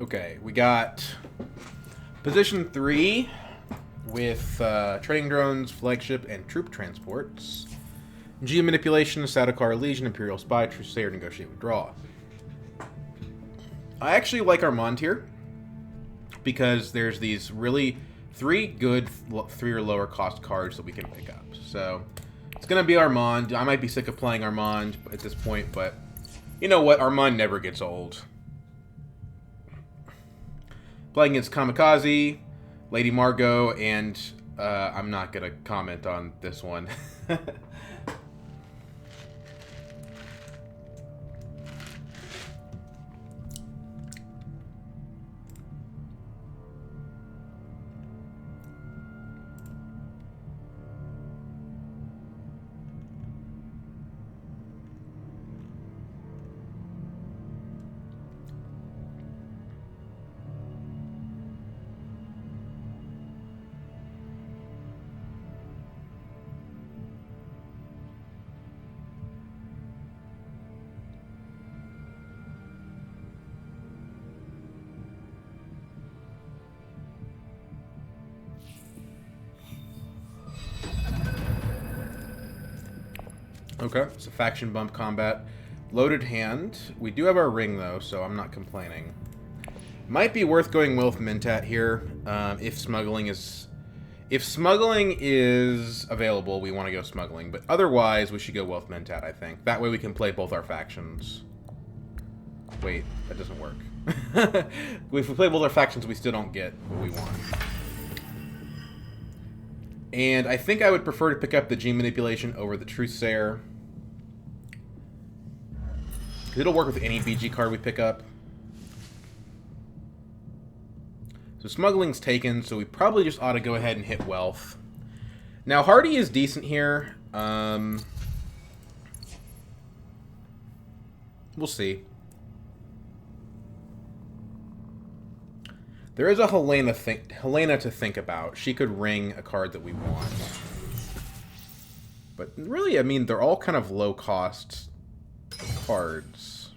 Okay, we got position 3 with trading drones, flagship, and troop transports. Geomanipulation, Sadokar Legion, Imperial Spy, Trusair, Negotiate, Withdraw. I actually like Armand here because there's these really 3 good 3 or lower cost cards that we can pick up. So it's going to be Armand. I might be sick of playing Armand at this point, but you know what? Armand never gets old. Playing against Kamikaze, Lady Margot, and I'm not going to comment on this one. Okay, so faction bump combat. Loaded hand. We do have our ring, though, so I'm not complaining. Might be worth going Wilf Mentat here, if smuggling is... If smuggling is available, we want to go smuggling, but otherwise, we should go Wilf Mentat, I think. That way we can play both our factions. Wait, that doesn't work. If we play both our factions, we still don't get what we want. And I think I would prefer to pick up the Gene Manipulation over the Trusair. It'll work with any BG card we pick up. So smuggling's taken, so we probably just ought to go ahead and hit wealth. Now, Hardy is decent here. We'll see. There is a Helena to think about. She could ring a card that we want. But really, I mean, they're all kind of low-cost cards.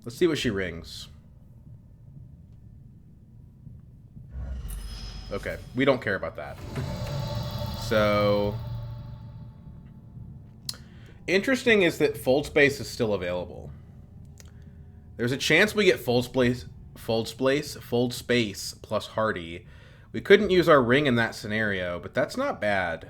Let's see what she rings. Okay, we don't care about that. So... Interesting is that Fold Space is still available. There's a chance we get Fold Space plus Hardy. We couldn't use our ring in that scenario, but that's not bad.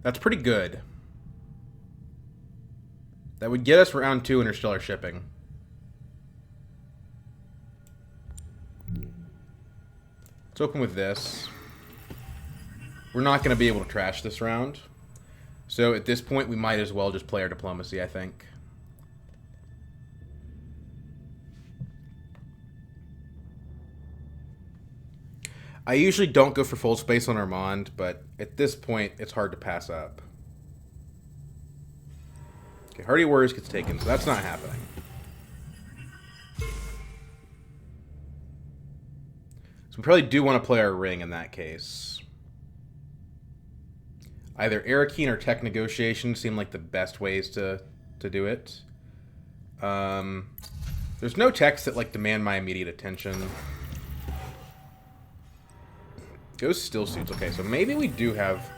That's pretty good. That would get us round 2 interstellar shipping. Let's open with this. We're not going to be able to trash this round. So at this point, we might as well just play our diplomacy, I think. I usually don't go for full space on Armand, but at this point, it's hard to pass up. Okay, Hardy Warriors gets taken, so that's not happening. So we probably do want to play our ring in that case. Either Arakeen or Tech Negotiation seem like the best ways to do it. There's no techs that like demand my immediate attention. Ghost still suits. Okay, so maybe we do have...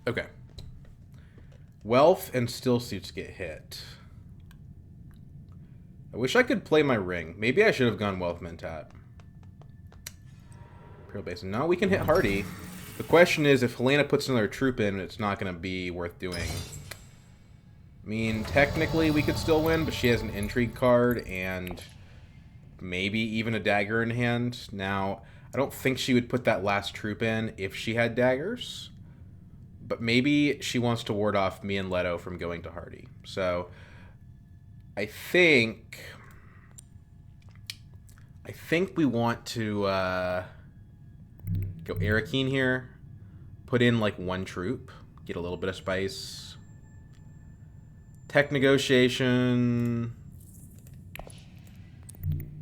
Okay. Wealth and still suits get hit. I wish I could play my ring. Maybe I should have gone Wealth Mentat. Imperial Basin. No, we can hit Hardy. The question is, if Helena puts another troop in, it's not going to be worth doing. I mean, technically we could still win, but she has an Intrigue card and maybe even a dagger in hand. Now, I don't think she would put that last troop in if she had daggers. but maybe she wants to ward off me and Leto from going to Hardy. So I think we want to go Arakeen here. Put in like one troop. Get a little bit of spice. Tech negotiation.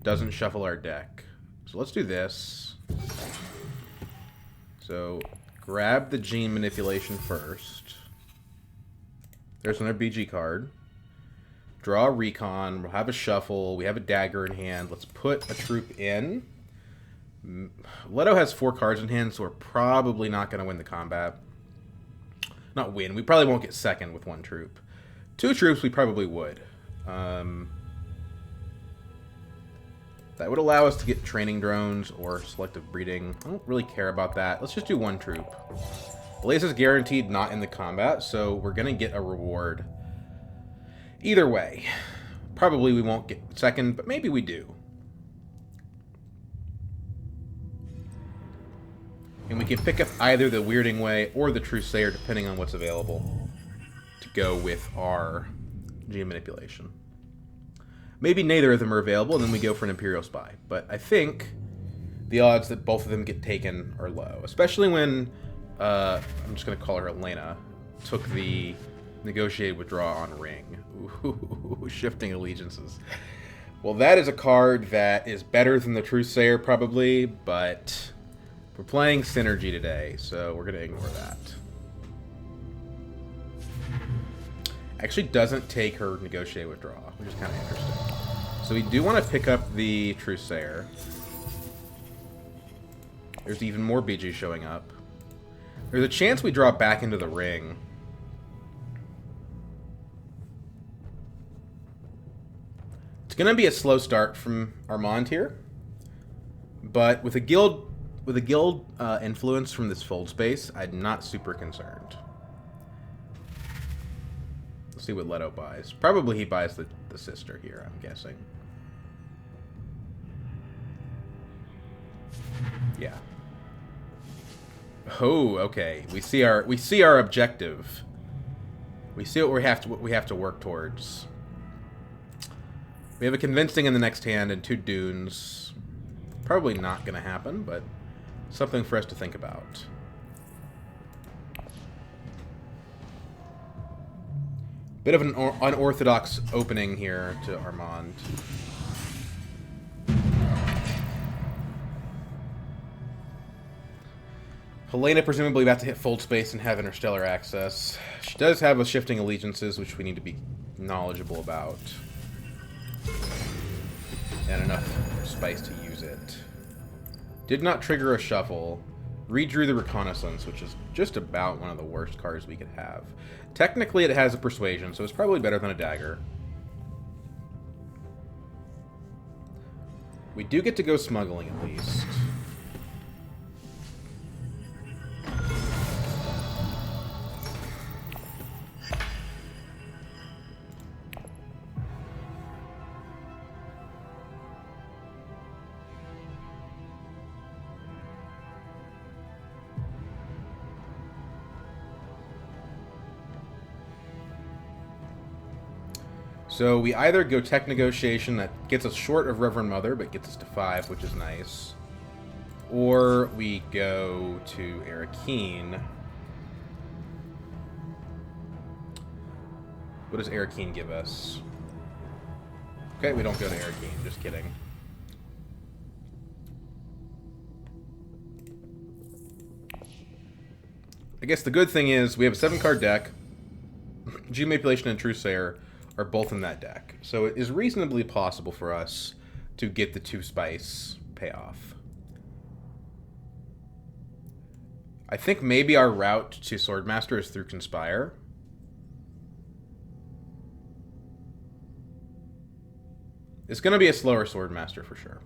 Doesn't shuffle our deck. So let's do this. So grab the gene manipulation first. There's another BG card. Draw a recon. We'll have a shuffle. We have a dagger in hand. Let's put a troop in. Leto has 4 cards in hand, so we're probably not going to win the combat. Not win. We probably won't get second with 1 troop. 2 troops, we probably would. That would allow us to get training drones or selective breeding. I don't really care about that. Let's just do 1 troop. Blaze is guaranteed not in the combat, so we're going to get a reward. Either way. Probably we won't get second, but maybe we do. And we can pick up either the Weirding Way or the Truesayer, depending on what's available, to go with our gene manipulation. Maybe neither of them are available, and then we go for an Imperial Spy. But I think the odds that both of them get taken are low. Especially when, I'm just going to call her Elena, took the negotiated withdraw on Ring. Ooh, shifting allegiances. Well, that is a card that is better than the Truesayer, probably, but we're playing Synergy today, so we're going to ignore that. Actually doesn't take her negotiate withdraw, which is kind of interesting. So we do want to pick up the Truesayer. There's even more BG showing up. There's a chance we draw back into the ring. It's going to be a slow start from Armand here, but with a guild influence from this fold space, I'm not super concerned. Let's see what Leto buys. Probably he buys the sister here, I'm guessing. Yeah. Oh, okay. We see our objective. We see what we have to work towards. We have a convincing in the next hand and 2 dunes. Probably not going to happen, but something for us to think about. Bit of an unorthodox opening here to Armand. Helena presumably about to hit fold space and have interstellar access. She does have a shifting allegiances, which we need to be knowledgeable about. And enough spice to use it. Did not trigger a shuffle. Redrew the Reconnaissance, which is just about one of the worst cards we could have. Technically, it has a Persuasion, so it's probably better than a Dagger. We do get to go smuggling, at least. So we either go Tech Negotiation that gets us short of Reverend Mother, but gets us to 5, which is nice. Or we go to Arakeen. What does Arakeen give us? Okay, we don't go to Arakeen, just kidding. I guess the good thing is we have a 7-card deck. Gene Manipulation and Truesayer are both in that deck. So it is reasonably possible for us to get the 2 spice payoff. I think maybe our route to Swordmaster is through Conspire. It's going to be a slower Swordmaster for sure.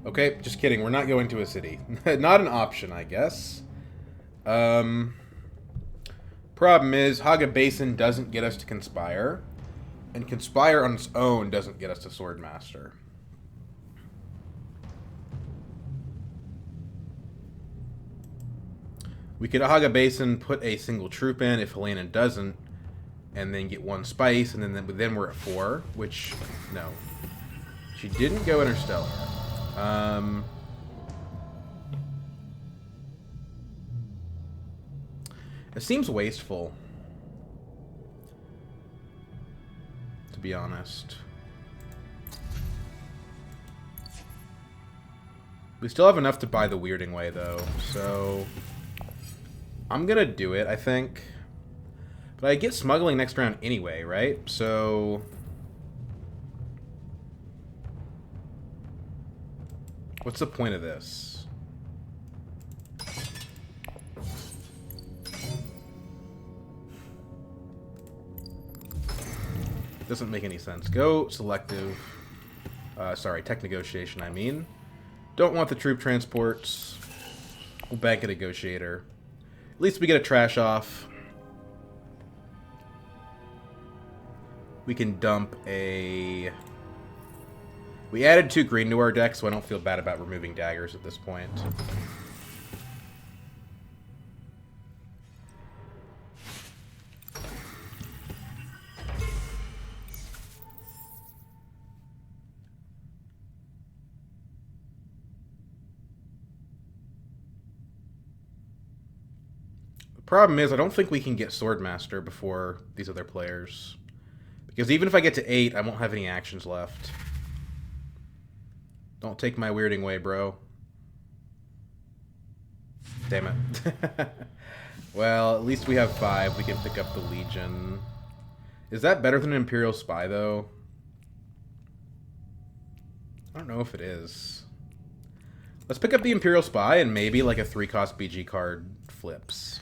Okay, just kidding. We're not going to a city. Not an option, I guess. Problem is, Haga Basin doesn't get us to Conspire. And Conspire on its own doesn't get us to Swordmaster. We could Haga Basin, put a single troop in if Helena doesn't, and then get 1 spice, and then we're at 4, which, no. She didn't go Interstellar. It seems wasteful, to be honest. We still have enough to buy the Weirding Way, though, so I'm gonna do it, I think. But I get smuggling next round anyway, right? So what's the point of this? It doesn't make any sense. Go selective. Sorry, tech negotiation, I mean. Don't want the troop transports. We'll bank a negotiator. At least we get a trash off. We can dump a... We added 2 green to our deck, so I don't feel bad about removing daggers at this point. The problem is, I don't think we can get Swordmaster before these other players. Because even if I get to 8, I won't have any actions left. Don't take my Weirding Way, bro. Damn it. Well, at least we have 5. We can pick up the Legion. Is that better than an Imperial Spy, though? I don't know if it is. Let's pick up the Imperial Spy and maybe like a 3-cost BG card flips.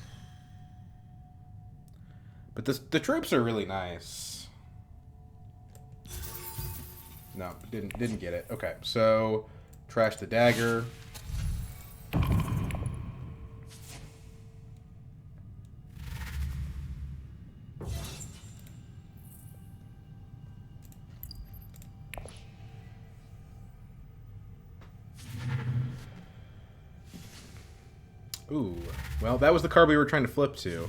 But the troops are really nice. No, didn't get it. Okay, so trash the dagger. Ooh, well, that was the card we were trying to flip to.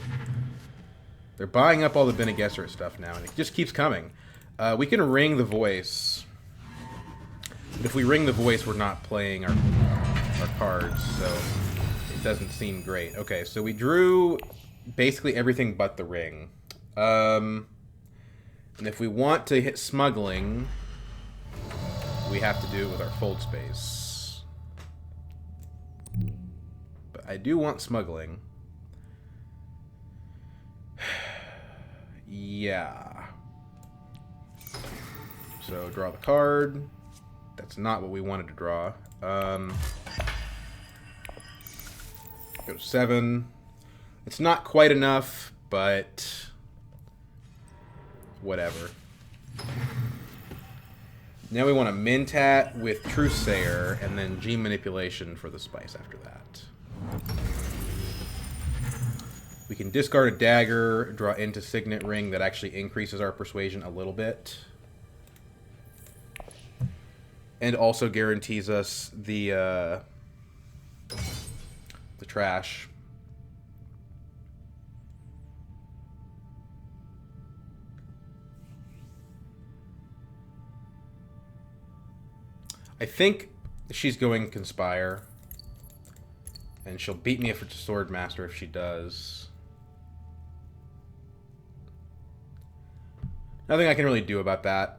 They're buying up all the Bene Gesserit stuff now, and it just keeps coming. We can ring the voice. But if we ring the voice, we're not playing our cards, so it doesn't seem great. Okay, so we drew basically everything but the ring. And if we want to hit smuggling, we have to do it with our fold space. But I do want smuggling. Yeah. So draw the card. That's not what we wanted to draw. Go to 7. It's not quite enough, but whatever. Now we want to Mentat with Truthsayer, and then G Manipulation for the spice after that. We can discard a dagger, draw into Signet Ring. That actually increases our persuasion a little bit. And also guarantees us the trash. I think she's going Conspire. And she'll beat me if it's a Swordmaster if she does. Nothing I can really do about that.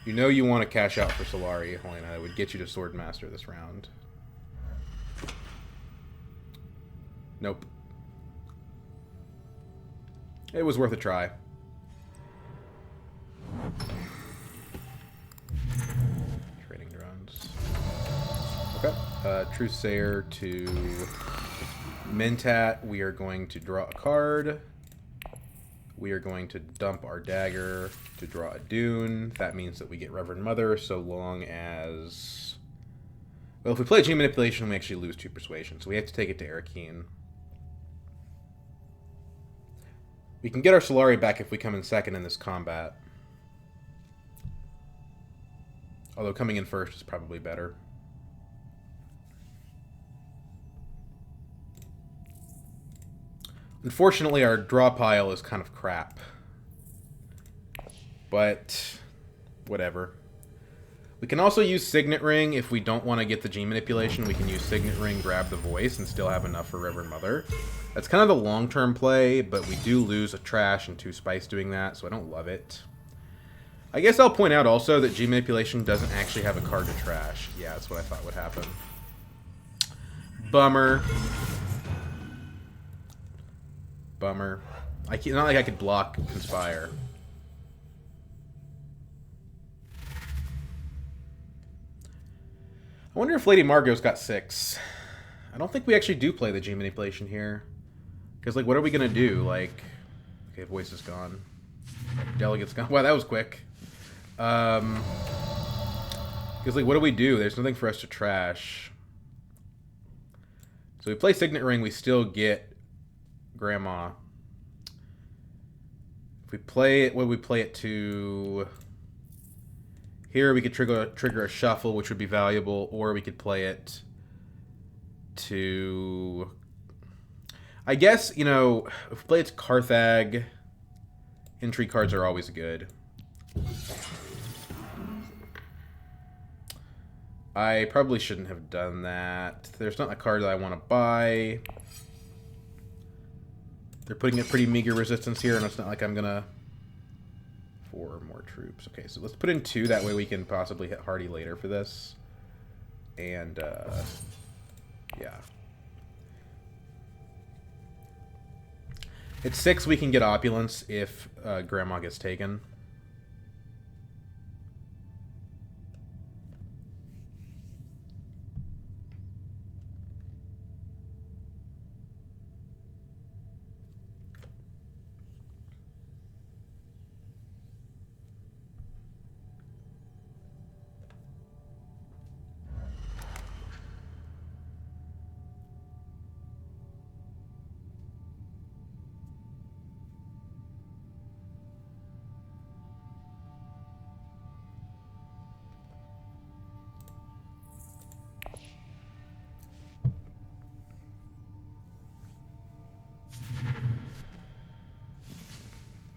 You know you want to cash out for Solari, Helena. That would get you to Swordmaster this round. Nope. It was worth a try. Okay. Truthsayer to Mentat. We are going to draw a card. We are going to dump our dagger to draw a Dune. That means that we get Reverend Mother so long as... Well, if we play Gene Manipulation, we actually lose 2 Persuasion, so we have to take it to Arakeen. We can get our Solari back if we come in second in this combat. Although coming in first is probably better. Unfortunately, our draw pile is kind of crap. But, whatever. We can also use Signet Ring if we don't want to get the Gene Manipulation. We can use Signet Ring, grab the Voice, and still have enough for Reverend Mother. That's kind of the long-term play, but we do lose a Trash and 2 Spice doing that, so I don't love it. I guess I'll point out also that Gene Manipulation doesn't actually have a card to trash. Yeah, that's what I thought would happen. Bummer. Bummer. Not like I could block Conspire. I wonder if Lady Margot's got 6. I don't think we actually do play the Gene Manipulation here. Because, like, what are we going to do? Like, okay, Voice is gone. Delegate's gone. Wow, that was quick. Because, like, what do we do? There's nothing for us to trash. So we play Signet Ring, we still get Grandma. If we play it, what would we play it to? Here we could trigger a shuffle, which would be valuable, or we could play it to... I guess, you know, if we play it to Carthag, entry cards are always good. I probably shouldn't have done that. There's not a card that I want to buy. They're putting a pretty meager resistance here, and it's not like I'm going to... 4 more troops. Okay, so let's put in 2. That way we can possibly hit Hardy later for this. And, yeah. At 6, we can get Opulence if Grandma gets taken.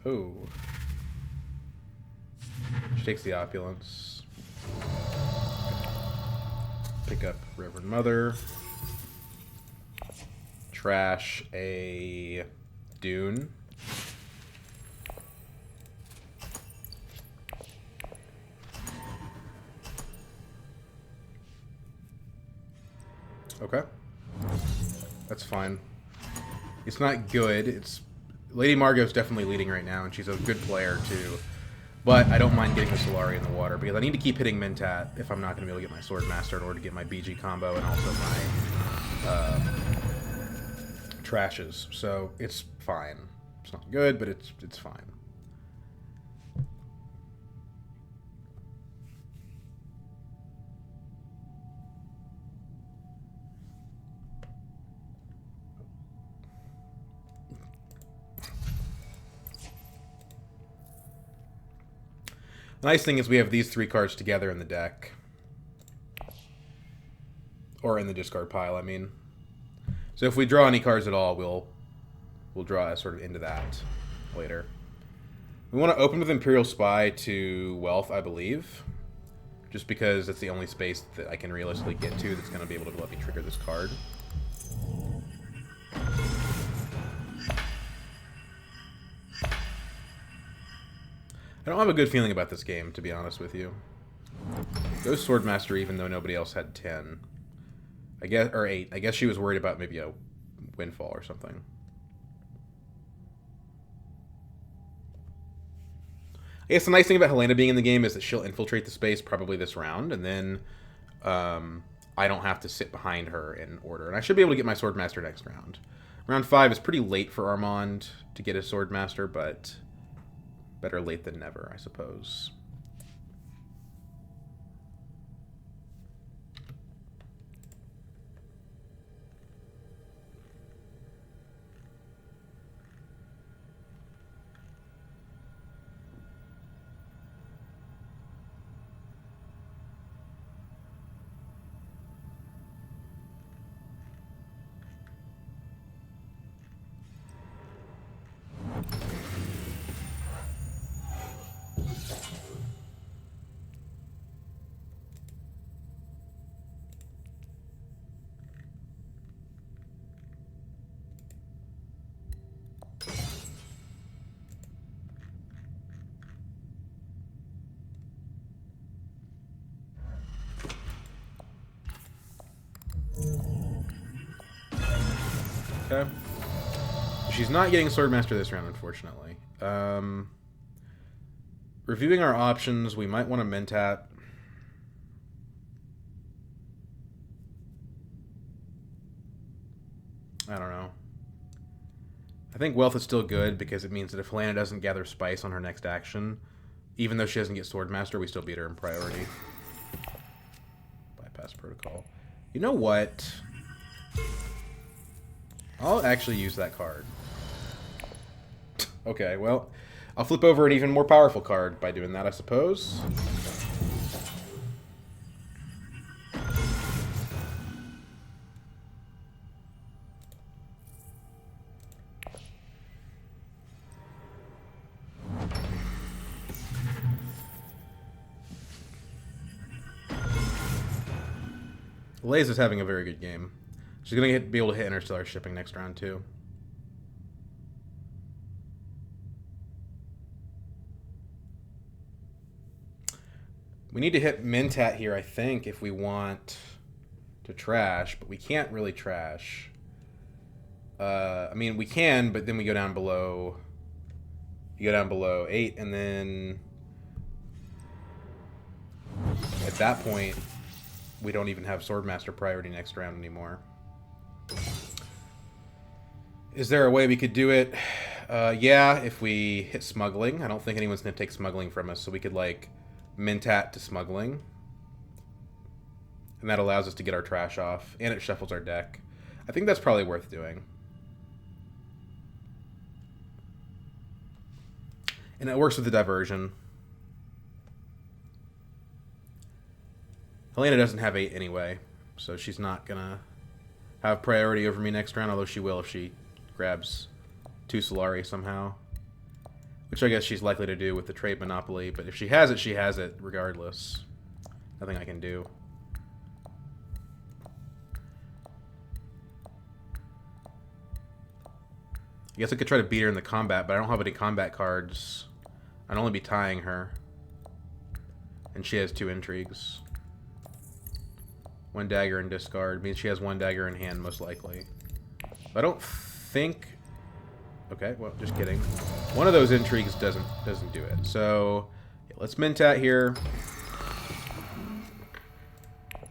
Oh. She takes the Opulence. Pick up Reverend Mother. Trash a Dune. Okay. That's fine. It's not good. It's... Lady Margot's definitely leading right now, and she's a good player, too. But I don't mind getting the Solari in the water, because I need to keep hitting Mentat if I'm not going to be able to get my Sword Master in order to get my BG combo and also my trashes. So it's fine. It's not good, but it's fine. The nice thing is we have these 3 cards together in the deck. Or in the discard pile, I mean. So if we draw any cards at all, we'll draw sort of into that later. We want to open with Imperial Spy to Wealth, I believe. Just because it's the only space that I can realistically get to that's going to be able to let me trigger this card. I don't have a good feeling about this game, to be honest with you. Go Swordmaster even though nobody else had 10. I guess, or 8. I guess she was worried about maybe a windfall or something. I guess the nice thing about Helena being in the game is that she'll infiltrate the space probably this round, and then I don't have to sit behind her in order. And I should be able to get my Swordmaster next round. Round 5 is pretty late for Armand to get his Swordmaster, but better late than never, I suppose. Okay. She's not getting Swordmaster this round, unfortunately. Reviewing our options, we might want to Mentat. I don't know. I think Wealth is still good because it means that if Helena doesn't gather Spice on her next action, even though she doesn't get Swordmaster, we still beat her in priority. Bypass protocol. You know what? I'll actually use that card. Okay, well, I'll flip over an even more powerful card by doing that, I suppose. Laze is having a very good game. She's going to be able to hit Interstellar Shipping next round, too. We need to hit Mentat here, I think, if we want to trash, but we can't really trash. I mean, we can, but then we go down below... You go down below 8, and then... At that point, we don't even have Swordmaster priority next round anymore. Is there a way we could do it? Yeah, if we hit Smuggling. I don't think anyone's going to take Smuggling from us, so we could, like, Mentat to Smuggling. And that allows us to get our trash off, and it shuffles our deck. I think that's probably worth doing. And it works with the diversion. Helena doesn't have 8 anyway, so she's not going to have priority over me next round, although she will if she grabs 2 Solari somehow. Which I guess she's likely to do with the trade monopoly, but if she has it regardless. Nothing I can do. I guess I could try to beat her in the combat, but I don't have any combat cards. I'd only be tying her. And she has 2 intrigues. 1 dagger in discard means she has 1 dagger in hand, most likely. I don't think... Okay, well, just kidding. One of those intrigues doesn't do it. So, yeah, let's Mentat here.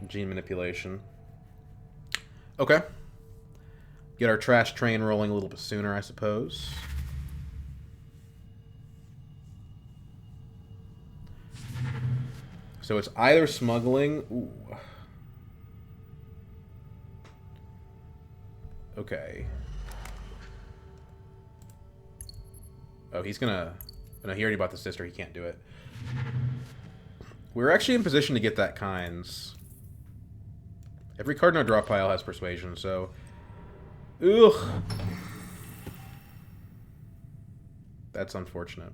Gene manipulation. Okay. Get our trash train rolling a little bit sooner, I suppose. So it's either Smuggling... Ooh. Okay. Oh, he's gonna... No, he already bought the sister. He can't do it. We're actually in position to get that Kinds. Every card in our draw pile has Persuasion, so... Ugh. That's unfortunate.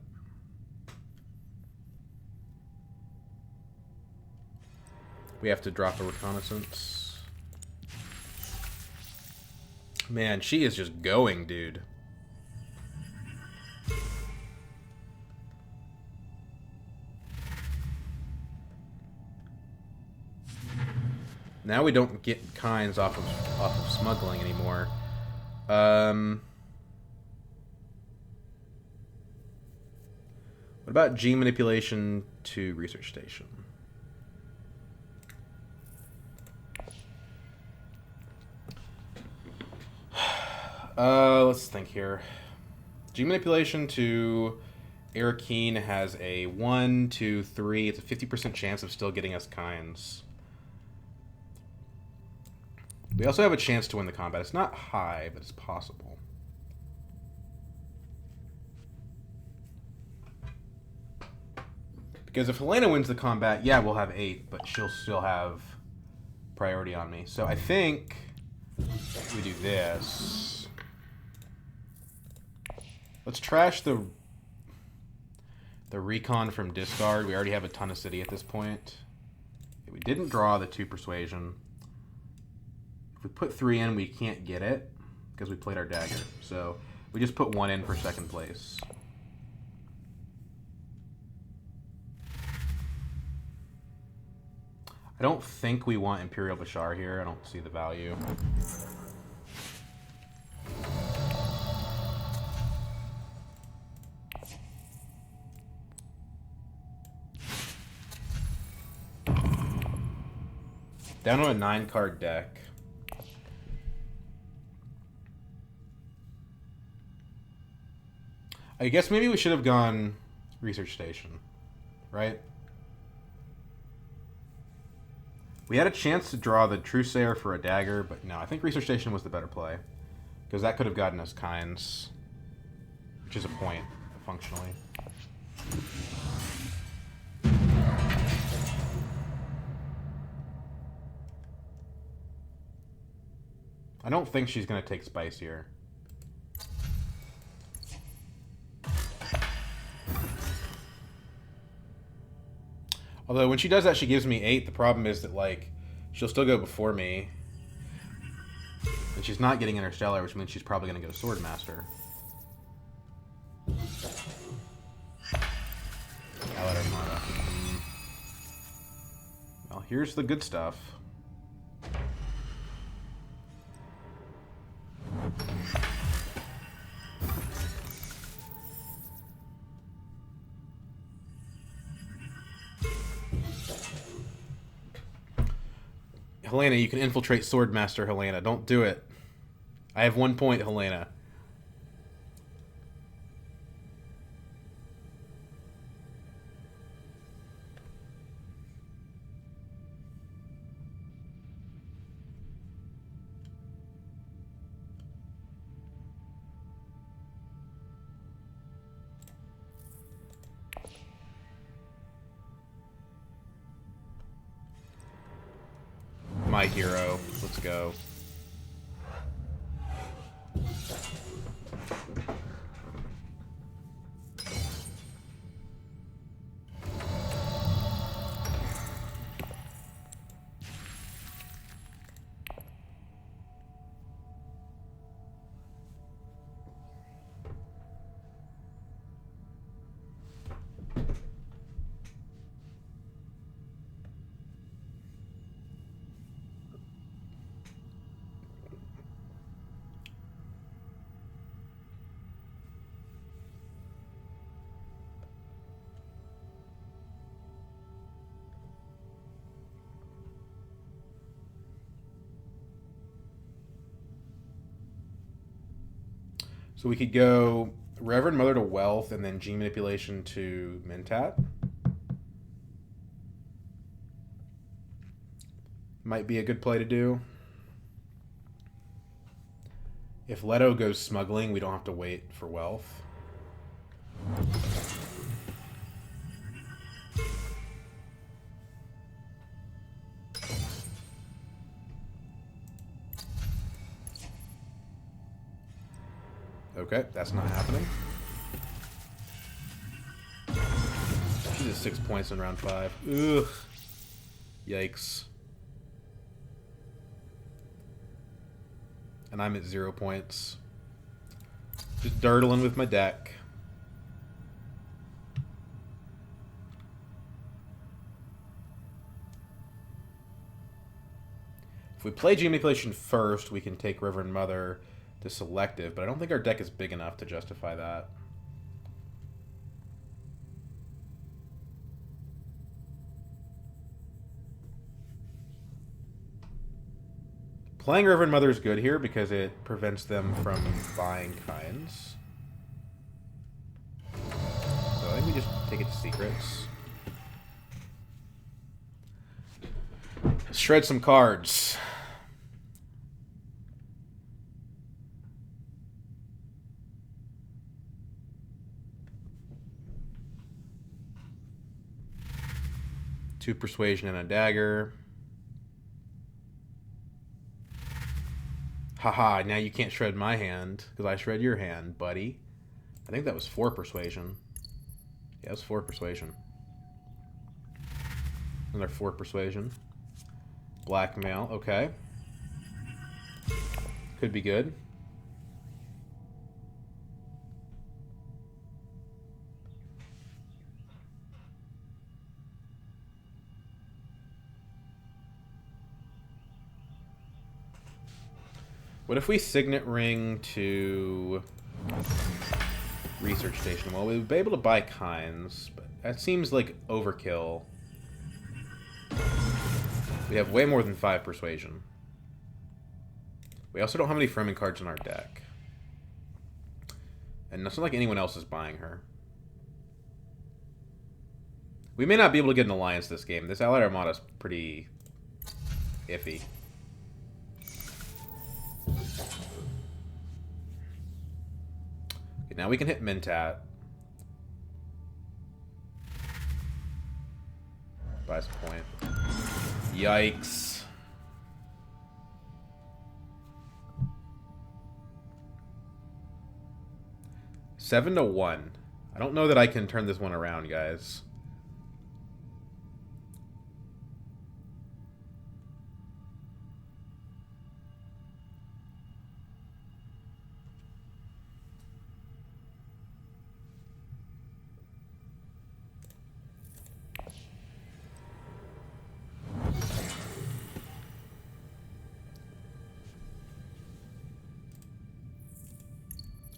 We have to drop a Reconnaissance. Man, she is just going, dude. Now we don't get Kinds off of Smuggling anymore. What about Gene Manipulation to Research Station? Let's think here. G manipulation to Arakeen has a 1, 2, 3. It's a 50% chance of still getting us kinds. We also have a chance to win the combat. It's not high, but it's possible. Because if Helena wins the combat, yeah, we'll have 8, but she'll still have priority on me. So I think we do this. Let's trash the recon from discard. We already have a ton of city at this point. We didn't draw the 2 persuasion. If we put 3 in, we can't get it because we played our dagger. So we just put 1 in for second place. I don't think we want Imperial Bashar here. I don't see the value. Down to a 9-card deck. I guess maybe we should have gone Research Station, right? We had a chance to draw the Truesayer for a dagger, but no, I think Research Station was the better play. Because that could have gotten us kinds, which is a point, functionally. I don't think she's going to take Spice here. Although when she does that, she gives me 8. The problem is that, like, she'll still go before me. And she's not getting Interstellar, which means she's probably going to go Swordmaster. Allied Armada. Well, here's the good stuff. Helena, you can infiltrate Swordmaster, Helena. Don't do it. I have 1 point, Helena. My hero. Let's go. So we could go Reverend Mother to Wealth and then Gene Manipulation to Mentat. Might be a good play to do. If Leto goes Smuggling, we don't have to wait for Wealth. Okay, that's not happening. She's at 6 points in round 5. Ugh. Yikes. And I'm at 0 points. Just dirtling with my deck. If we play Gene Manipulation first, we can take Reverend Mother to Selective, but I don't think our deck is big enough to justify that. Playing Reverend Mother is good here because it prevents them from buying kinds. So I think we just take it to secrets. Shred some cards. Two persuasion and a dagger. Haha, now you can't shred my hand because I shred your hand, buddy. I think that was 4 persuasion. Yeah, it was 4 persuasion. Another 4 persuasion. Blackmail, okay. Could be good. What if we signet ring to research station? Well, we would be able to buy kinds, but that seems like overkill. We have way more than 5 persuasion. We also don't have any Fremen cards in our deck. And it's not like anyone else is buying her. We may not be able to get an alliance this game. This Allied Armada is pretty iffy. Okay, now we can hit Mentat. Buys a point. Yikes. Seven to 1. I don't know that I can turn this one around, guys.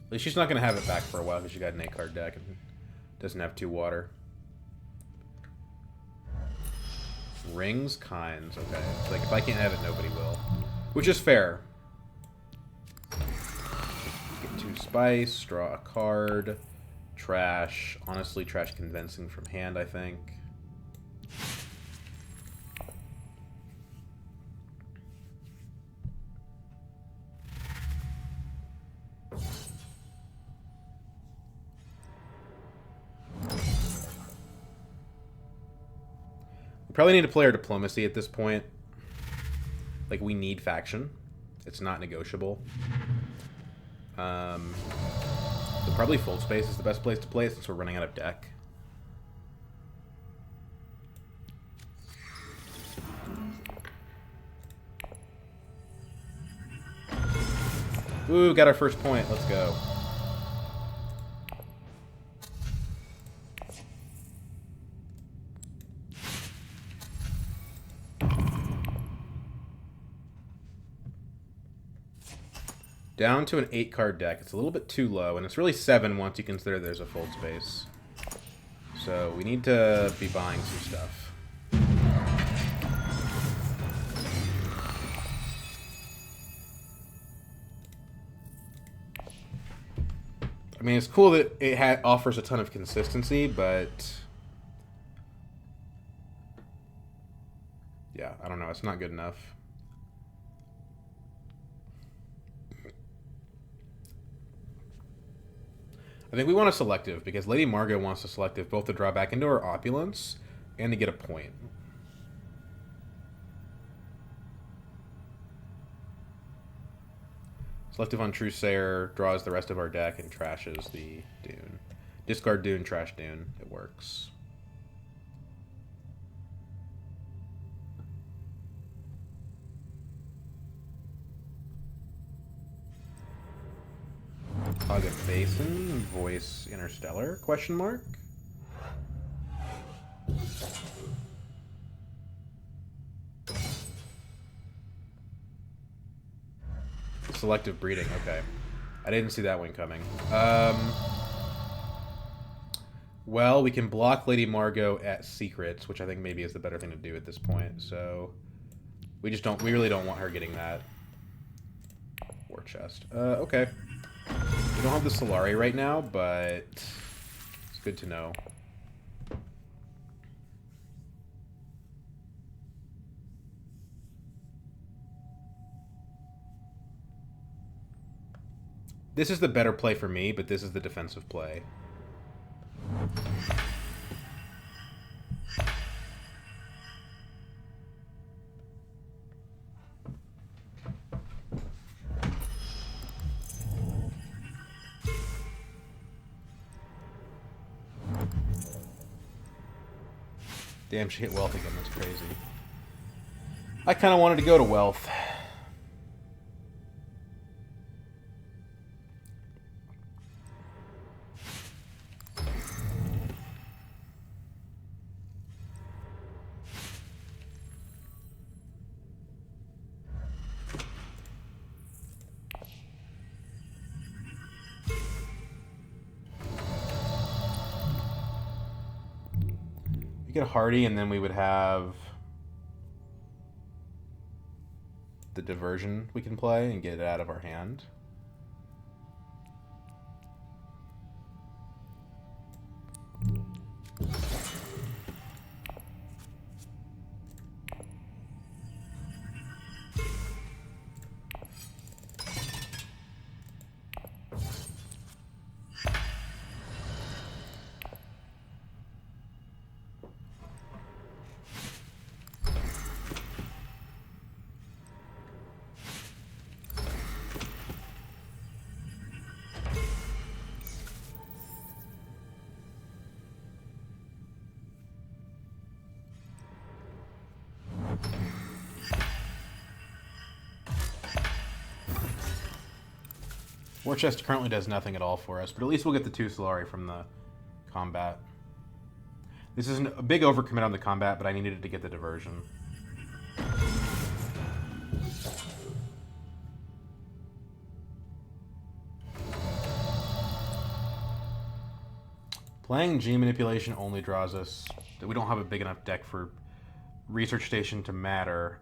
At least she's not going to have it back for a while because she got an 8-card deck and doesn't have 2 water. Rings, kinds. Okay. It's like, if I can't have it, nobody will. Which is fair. Get 2 spice, draw a card, trash. Honestly, trash convincing from hand, I think. We probably need to play our diplomacy at this point. Like, we need faction. It's not negotiable. So probably full space is the best place to play since we're running out of deck. Ooh, got our first point. Let's go. Down to an 8-card deck. It's a little bit too low, and it's really 7 once you consider there's a full space. So we need to be buying some stuff. I mean, it's cool that it offers a ton of consistency, but yeah, I don't know. It's not good enough. I think we want a selective, because Lady Margot wants a selective both to draw back into her opulence and to get a point. Selective on Truesayer draws the rest of our deck and trashes the Dune. Discard Dune, trash Dune. It works. Hog of Basin, voice Interstellar, question mark? Selective breeding, okay. I didn't see that one coming. Well, we can block Lady Margot at secrets, which I think maybe is the better thing to do at this point, so we really don't want her getting that. war chest. Okay. We don't have the Solari right now, but it's good to know. This is the better play for me, but this is the defensive play. Damn, she hit wealth again. That's crazy. I kind of wanted to go to wealth. We get a Hardy, and then we would have the diversion we can play and get it out of our hand. War chest currently does nothing at all for us, but at least we'll get the 2 Solari from the combat. This is a big overcommit on the combat, but I needed it to get the diversion. Playing G manipulation only draws us that we don't have a big enough deck for research station to matter.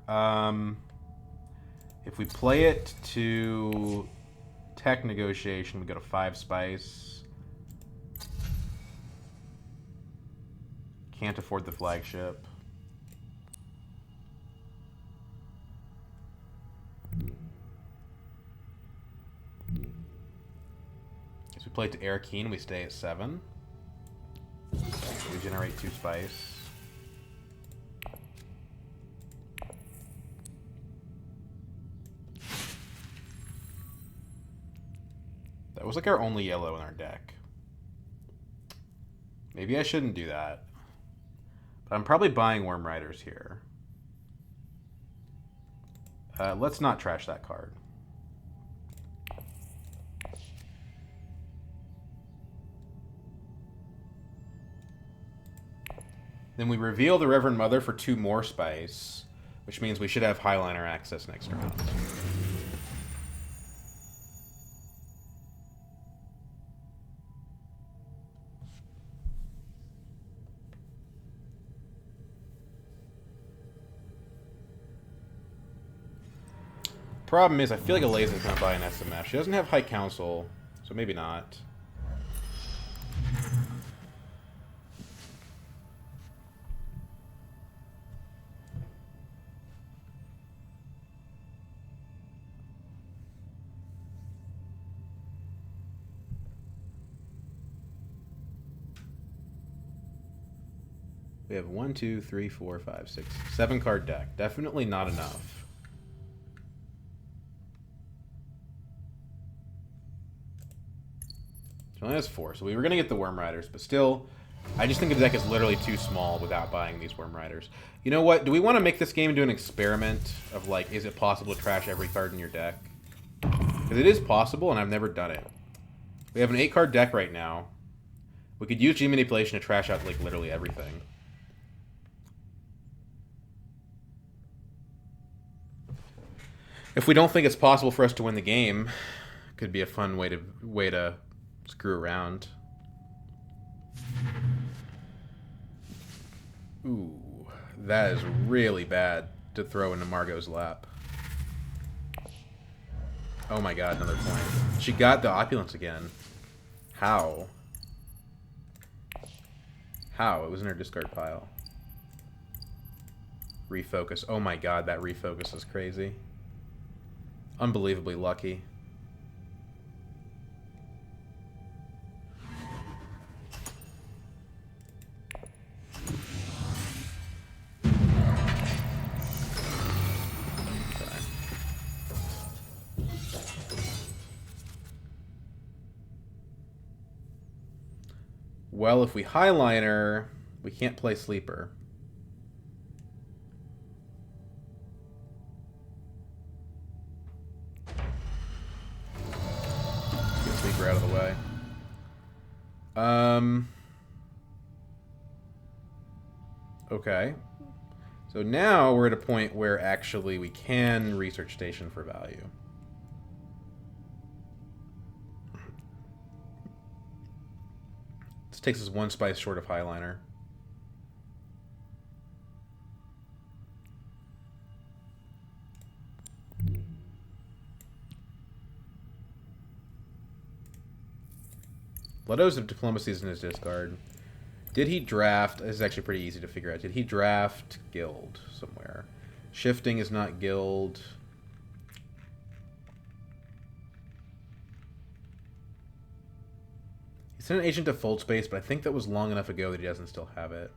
If we play it to tech negotiation, we go to 5 spice. Can't afford the flagship. Guess we play it to Air Keen, we stay at 7. We generate 2 spice. That was like our only yellow in our deck. Maybe I shouldn't do that. But I'm probably buying Worm Riders here. Let's not trash that card. Then we reveal the Reverend Mother for 2 more spice, which means we should have Highliner access next round. Problem is, I feel like Aleza's going to buy an SMF. She doesn't have High Council, so maybe not. We have 1, 2, 3, 4, 5, 6, 7 card deck. Definitely not enough. She only has 4, so we were going to get the Worm Riders, but still, I just think the deck is literally too small without buying these Worm Riders. You know what? Do we want to make this game into an experiment of, like, is it possible to trash every card in your deck? Because it is possible, and I've never done it. We have an 8-card deck right now. We could use G Manipulation to trash out, like, literally everything. If we don't think it's possible for us to win the game, it could be a fun way to screw around. Ooh, that is really bad to throw into Margot's lap. Oh my god, another point. She got the opulence again. How? How? It was in her discard pile. Refocus. Oh my god, that refocus is crazy. Unbelievably lucky. Well, if we highliner, we can't play sleeper. Let's get sleeper out of the way. Okay. So now we're at a point where actually we can research station for value. This takes us one spice short of highliner. Letos of Diplomacy is in his discard. Did he draft... This is actually pretty easy to figure out. Did he draft Guild somewhere? Shifting is not Guild. He sent an agent to Fold Space, but I think that was long enough ago that he doesn't still have it.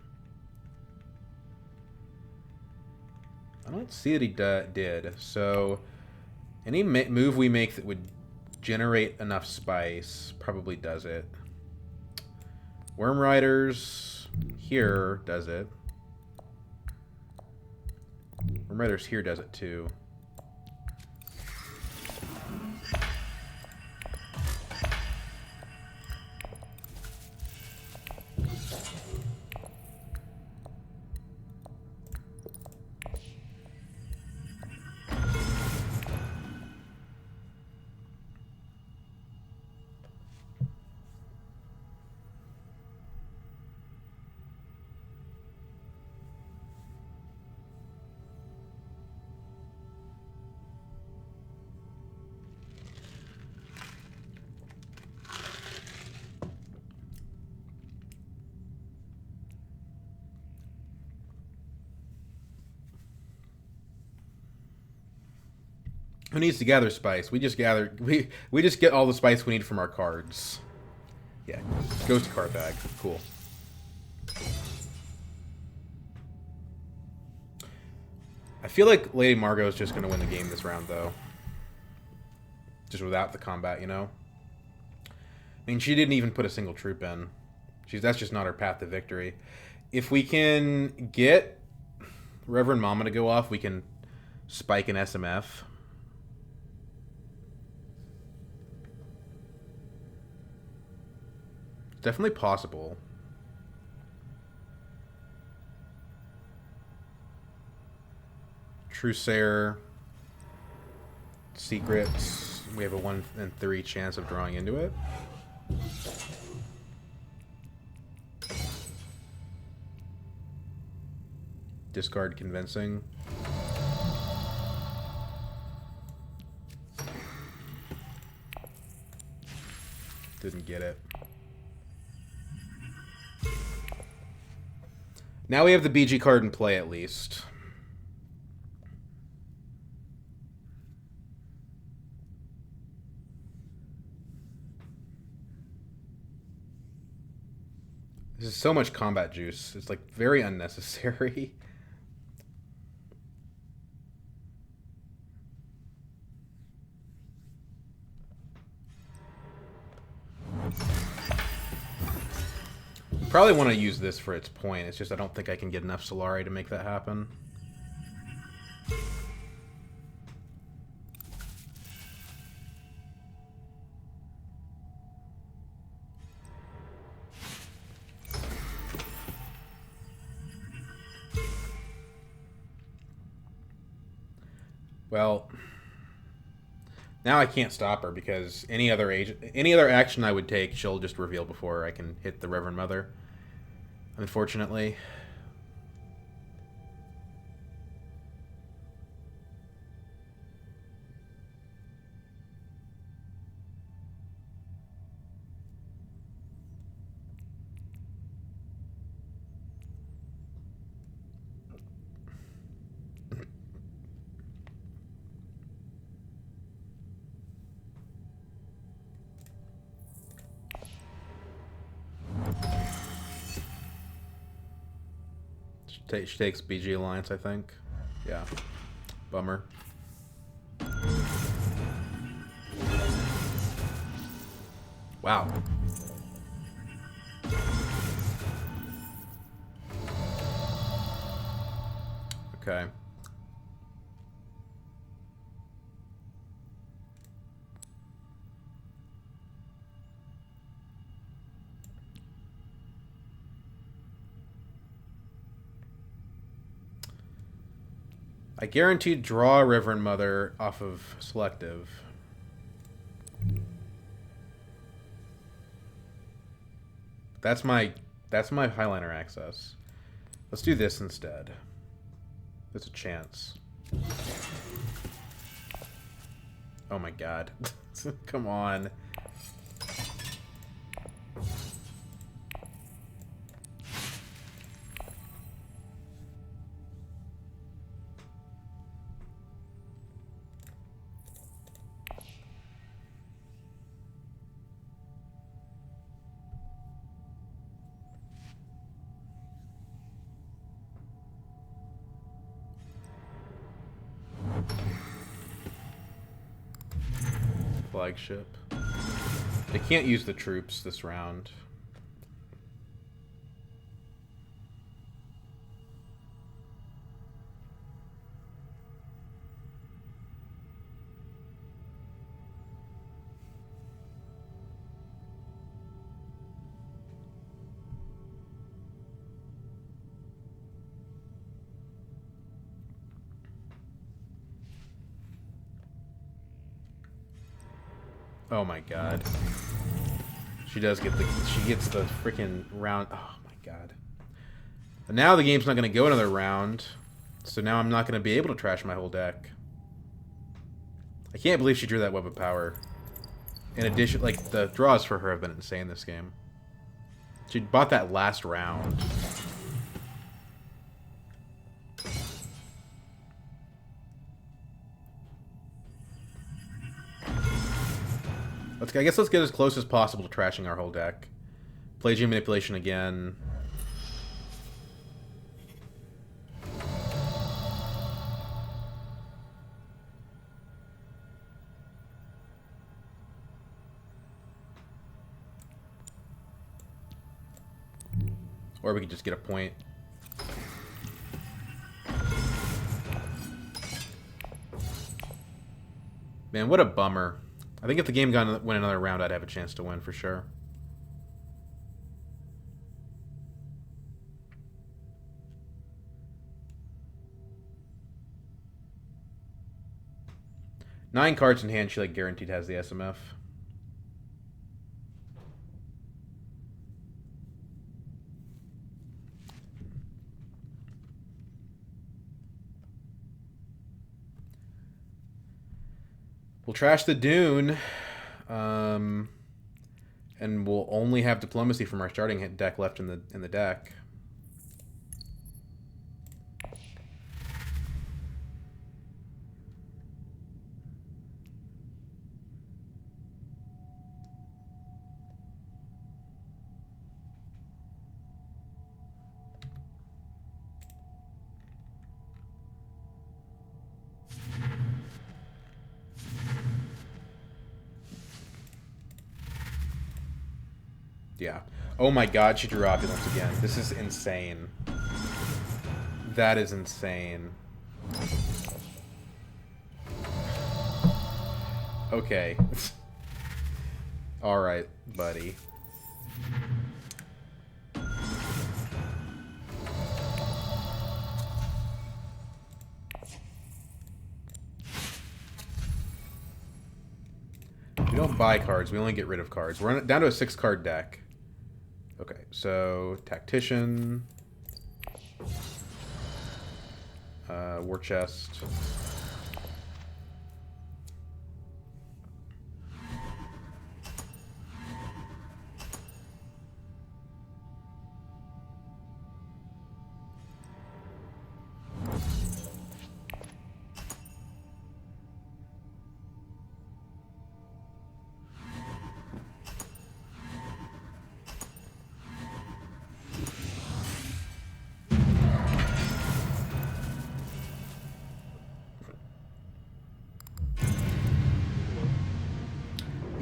I don't see that he did. So, any move we make that would generate enough spice probably does it. Worm Riders here does it. Worm Riders here does it too. Who needs to gather spice? We just gather... We just get all the spice we need from our cards. Yeah. Goes to Carthag. Cool. I feel like Lady Margot is just going to win the game this round, though. Just without the combat, you know? I mean, she didn't even put a single troop in. That's just not her path to victory. If we can get Reverend Mama to go off, we can spike an SMF. Definitely possible. Trusair. Secrets. We have a 1 in 3 chance of drawing into it. Discard Convincing. Didn't get it. Now we have the BG card in play, at least. This is so much combat juice. It's, like, very unnecessary. Probably want to use this for its point. It's just I don't think I can get enough Solari to make that happen. Well, now I can't stop her because any other action I would take, she'll just reveal before I can hit the Reverend Mother. Unfortunately. She takes BG Alliance, I think. Yeah. Bummer. Wow. Okay. I guaranteed draw Reverend Mother off of selective. That's my Highliner access. Let's do this instead. There's a chance. Oh my god. Come on. Flagship. They can't use the troops this round. Oh my god. She does get the... She gets the freaking round... Oh my god. But now the game's not going to go another round. So now I'm not going to be able to trash my whole deck. I can't believe she drew that Web of Power. In addition, like, the draws for her have been insane this game. She bought that last round. I guess let's get as close as possible to trashing our whole deck. Play G Manipulation again. Or we could just get a point. Man, what a bummer. I think if the game went another round, I'd have a chance to win for sure. Nine cards in hand, she like guaranteed has the SMF. We'll trash the Dune, and we'll only have Diplomacy from our starting deck left in the deck. Yeah. Oh my god, she drew Opulence again. This is insane. That is insane. Okay. Alright, buddy. We don't buy cards, we only get rid of cards. We're down to a 6-card deck. Okay, so Tactician, War Chest.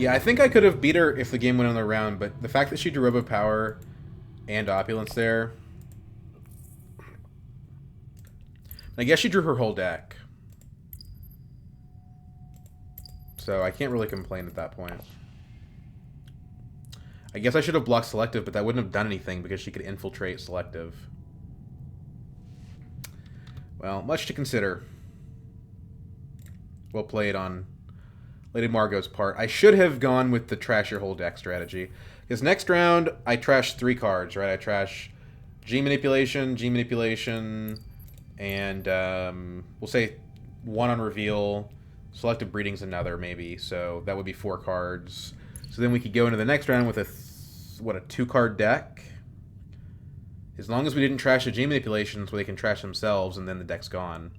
Yeah, I think I could have beat her if the game went another round, but the fact that she drew Robe of Power and Opulence there... I guess she drew her whole deck. So I can't really complain at that point. I guess I should have blocked Selective, but that wouldn't have done anything because she could infiltrate Selective. Well, much to consider. Well played on Lady Margot's part. I should have gone with the trash your whole deck strategy. Because next round, I trash 3 cards, right? I trash G Manipulation, and we'll say 1 on Reveal. Selective Breeding's another, maybe. So that would be 4 cards. So then we could go into the next round with a 2-card deck. As long as we didn't trash the G Manipulations where they can trash themselves and then the deck's gone.